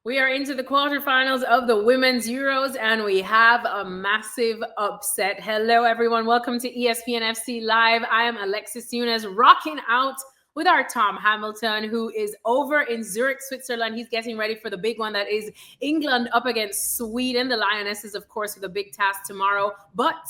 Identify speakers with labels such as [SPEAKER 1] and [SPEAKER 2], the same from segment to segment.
[SPEAKER 1] We are into the quarterfinals of the Women's Euros, and we have a massive upset. Hello, everyone. Welcome to ESPN FC Live. I am Alexis Nunes, rocking out with our Tom Hamilton, who is over in Zurich, Switzerland. He's getting ready for the big one that is England up against Sweden. The Lionesses, of course, with a big task tomorrow. But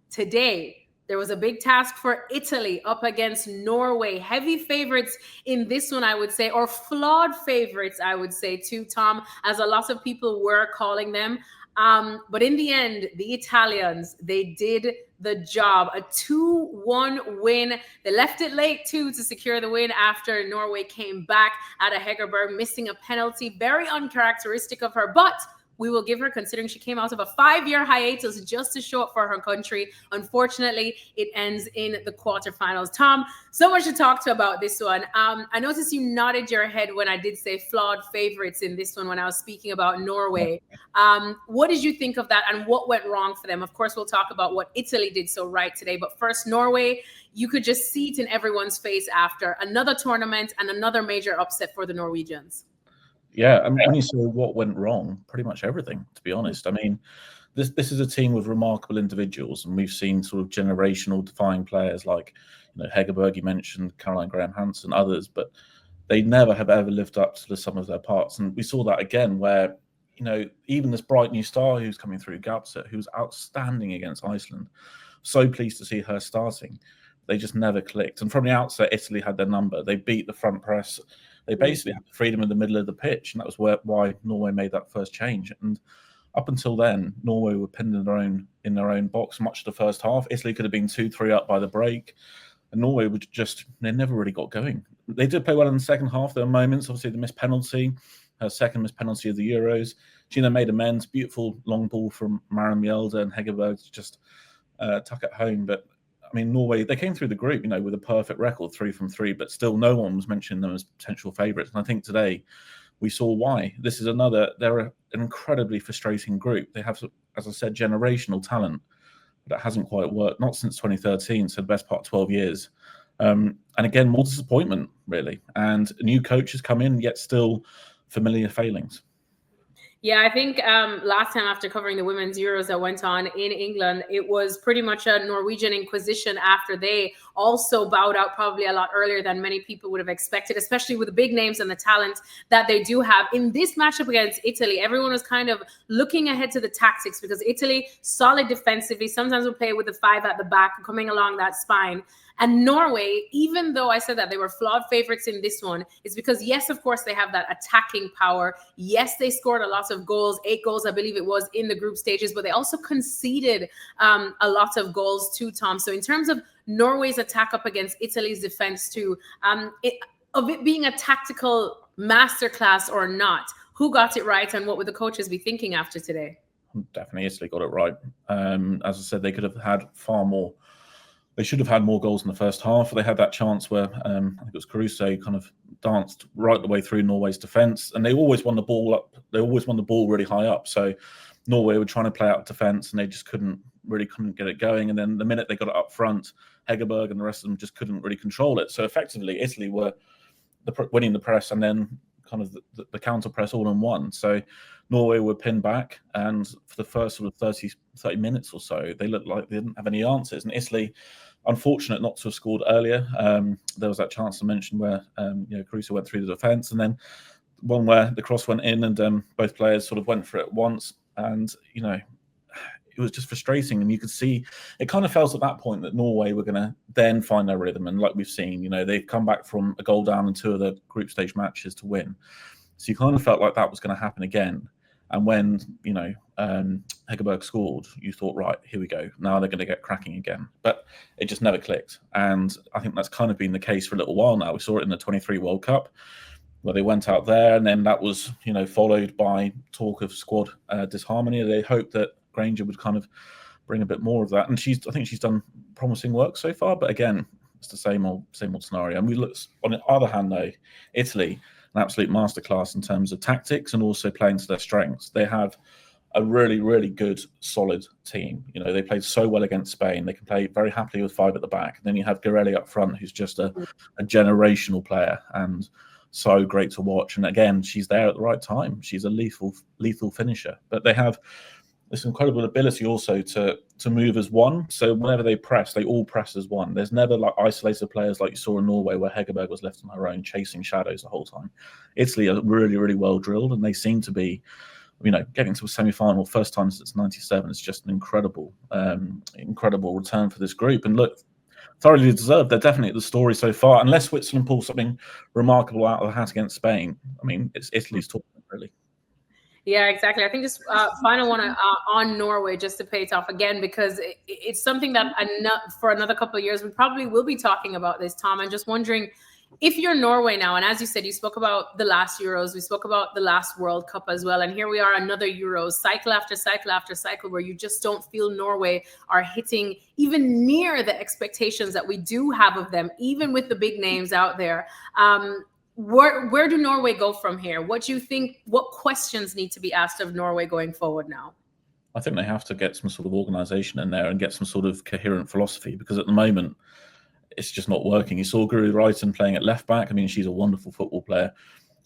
[SPEAKER 1] today, there was a big task for Italy up against Norway. Heavy favorites in this one, I would say, or flawed favorites, I would say, too, Tom, as a lot of people were calling them. But in the end, the Italians, they did the job. A 2-1 win. They left it late, too, to secure the win after Norway came back out of Hegerberg, missing a penalty. Very uncharacteristic of her, but we will give her, considering she came out of a 5-year hiatus just to show up for her country. Unfortunately, it ends in the quarterfinals. Tom, so much to talk to about this one. I noticed you nodded your head when I did say flawed favorites in this one when I was speaking about Norway. What did you think of that, and what went wrong for them? Of course, we'll talk about what Italy did so right today. But first, Norway, you could just see it in everyone's face after another tournament and another major upset for the Norwegians.
[SPEAKER 2] Yeah, I mean, when you say what went wrong, pretty much everything, to be honest. I mean, this is a team with remarkable individuals, and we've seen sort of generational defying players like, Hegerberg, you mentioned, Caroline Graham-Hansen, others, but they never have ever lived up to the sum of their parts. And we saw that again where, even this bright new star who's coming through, Gaupset, who's outstanding against Iceland, so pleased to see her starting. They just never clicked. And from the outset, Italy had their number. They beat the front press. They basically had the freedom in the middle of the pitch, and that was why Norway made that first change. And up until then, Norway were pinned in their own box much of the first half. Italy could have been 2-3 up by the break, and Norway would they never really got going. They did play well in the second half. There were moments, obviously the missed penalty, her second missed penalty of the Euros. She then made amends, beautiful long ball from Maren Mjelde, and Hegerberg to just tuck it home. But I mean, Norway, they came through the group, with a perfect record, 3 from 3, but still no one was mentioning them as potential favourites. And I think today we saw why. They're an incredibly frustrating group. They have, as I said, generational talent, but it hasn't quite worked, not since 2013, so the best part of 12 years. And again, more disappointment, really. And a new coach has come in, yet still familiar failings.
[SPEAKER 1] Yeah, I think last time after covering the Women's Euros that went on in England, it was pretty much a Norwegian inquisition after they also bowed out probably a lot earlier than many people would have expected, especially with the big names and the talent that they do have. In this matchup against Italy, everyone was kind of looking ahead to the tactics because Italy, solid defensively, sometimes will play with the 5 at the back, coming along that spine. And Norway, even though I said that they were flawed favorites in this one, is because, yes, of course, they have that attacking power. Yes, they scored a lot of goals, 8 goals, I believe it was, in the group stages, but they also conceded a lot of goals too, Tom. So in terms of Norway's attack up against Italy's defense too, of it being a tactical masterclass or not, who got it right and what would the coaches be thinking after today?
[SPEAKER 2] Definitely Italy got it right. As I said, they could have had far more. They should have had more goals in the first half. They had that chance where I think it was Caruso kind of danced right the way through Norway's defence, and they always won the ball up. They always won the ball really high up. So Norway were trying to play out defence, and they just couldn't get it going. And then the minute they got it up front, Hegerberg and the rest of them just couldn't really control it. So effectively, Italy were winning the press and then kind of the counter press all in one. So Norway were pinned back, and for the first sort of 30 minutes or so, they looked like they didn't have any answers. And Italy, unfortunate not to have scored earlier. There was that chance I mentioned where Caruso went through the defence, and then one where the cross went in, and both players sort of went for it at once. And it was just frustrating, and you could see it kind of felt at that point that Norway were going to then find their rhythm. And like we've seen, they've come back from a goal down in 2 of the group stage matches to win. So you kind of felt like that was going to happen again. And when, Hegerberg scored, you thought, right, here we go. Now they're going to get cracking again. But it just never clicked. And I think that's kind of been the case for a little while now. We saw it in the 23 World Cup, where they went out there, and then that was, followed by talk of squad disharmony. They hoped that Granger would kind of bring a bit more of that. And I think she's done promising work so far. But again, it's the same old scenario. And we look, on the other hand, though, Italy, an absolute masterclass in terms of tactics and also playing to their strengths. They have a really, really good, solid team. They played so well against Spain. They can play very happily with 5 at the back. And then you have Garelli up front, who's just a generational player. And so great to watch. And again, she's there at the right time. She's a lethal finisher. But they have this incredible ability also to move as one. So whenever they press, they all press as one. There's never like isolated players like you saw in Norway where Hegerberg was left on her own chasing shadows the whole time. Italy are really, really well drilled, and they seem to be, getting to a semi-final first time since '97. It's just an incredible return for this group. And look, thoroughly deserved. They're definitely the story so far. Unless Switzerland pulls something remarkable out of the hat against Spain, I mean, it's Italy's tournament, really.
[SPEAKER 1] Yeah, exactly. I think this final one on Norway, just to pay it off again, because it's something that for another couple of years, we probably will be talking about this, Tom. I'm just wondering, if you're Norway now, and as you said, you spoke about the last Euros, we spoke about the last World Cup as well, and here we are, another Euros, cycle after cycle after cycle, where you just don't feel Norway are hitting even near the expectations that we do have of them, even with the big names out there. Where do Norway go from here? What do you think, what questions need to be asked of Norway going forward now?
[SPEAKER 2] I think they have to get some sort of organisation in there and get some sort of coherent philosophy, because at the moment, it's just not working. You saw Guru Reiten playing at left back. I mean, she's a wonderful football player.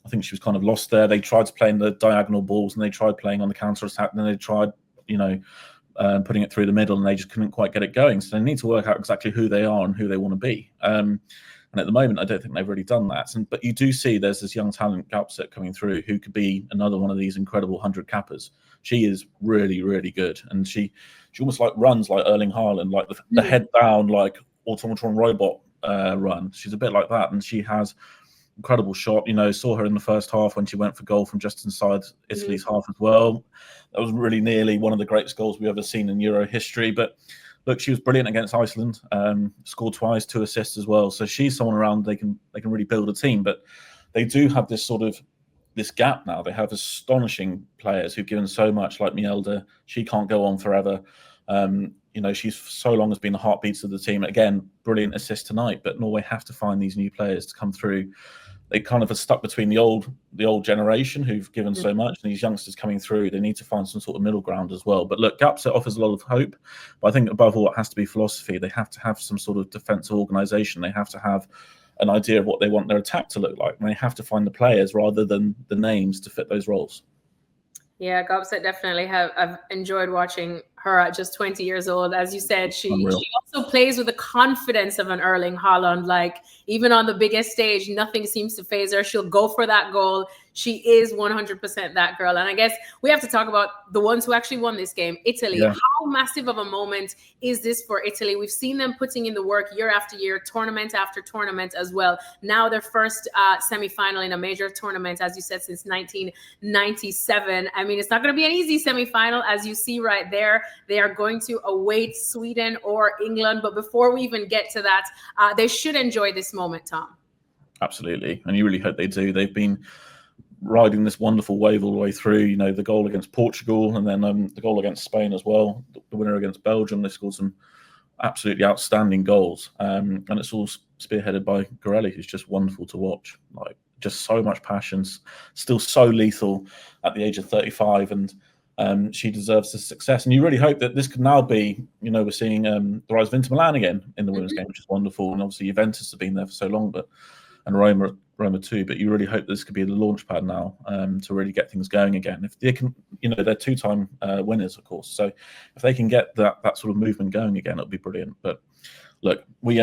[SPEAKER 2] I think she was kind of lost there. They tried to play in the diagonal balls, and they tried playing on the counter attack. Then they tried, putting it through the middle, and they just couldn't quite get it going. So they need to work out exactly who they are and who they want to be. And at the moment, I don't think they've really done that. But you do see there's this young talent Gaupset coming through who could be another one of these incredible 100 cappers. She is really, really good, and she almost like runs like Erling Haaland, like the head down, like automatron robot run. She's a bit like that, and she has incredible shot. Saw her in the first half when she went for goal from just inside Italy's half as well. That was really nearly one of the greatest goals we've ever seen in Euro history. But look, she was brilliant against Iceland. Scored twice, 2 assists as well. So she's someone around they can really build a team. But they do have this gap now. They have astonishing players who've given so much, like Mjelde. She can't go on forever. She's so long has been the heartbeats of the team. Again, brilliant assist tonight, but Norway have to find these new players to come through. They kind of are stuck between the old generation who've given so much, and these youngsters coming through. They need to find some sort of middle ground as well. But look, Gaupset offers a lot of hope, but I think above all, it has to be philosophy. They have to have some sort of defensive organisation. They have to have an idea of what they want their attack to look like, and they have to find the players rather than the names to fit those roles.
[SPEAKER 1] Yeah, Gaupset definitely I've enjoyed watching her at just 20 years old. As you said, she also plays with the confidence of an Erling Haaland. Like, even on the biggest stage, nothing seems to faze her. She'll go for that goal. She is 100% that girl. And I guess we have to talk about the ones who actually won this game, Italy. Yeah. How massive of a moment is this for Italy? We've seen them putting in the work year after year, tournament after tournament as well. Now their first semi-final in a major tournament, as you said, since 1997. I mean, it's not going to be an easy semi-final, as you see right there. They are going to await Sweden or England. But before we even get to that, they should enjoy this moment, Tom.
[SPEAKER 2] Absolutely. And you really hope they do. They've been riding this wonderful wave all the way through. The goal against Portugal, and then the goal against Spain as well. The winner against Belgium. They scored some absolutely outstanding goals. And it's all spearheaded by Gorelli, who's just wonderful to watch. Like, just so much passion, still so lethal at the age of 35. And she deserves the success. And you really hope that this could now be, we're seeing the rise of Inter Milan again in the women's game, which is wonderful. And obviously Juventus have been there for so long, and Roma too. But you really hope this could be the launch pad now to really get things going again. If they can, they're 2-time winners, of course. So if they can get that sort of movement going again, it'll be brilliant. But look, we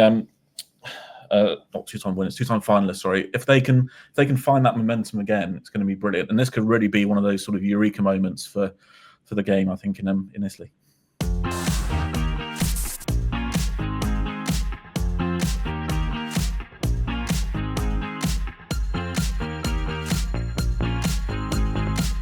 [SPEAKER 2] not 2-time winners, 2-time finalists. Sorry, if they can find that momentum again, it's going to be brilliant. And this could really be one of those sort of eureka moments for the game, I think, in Italy.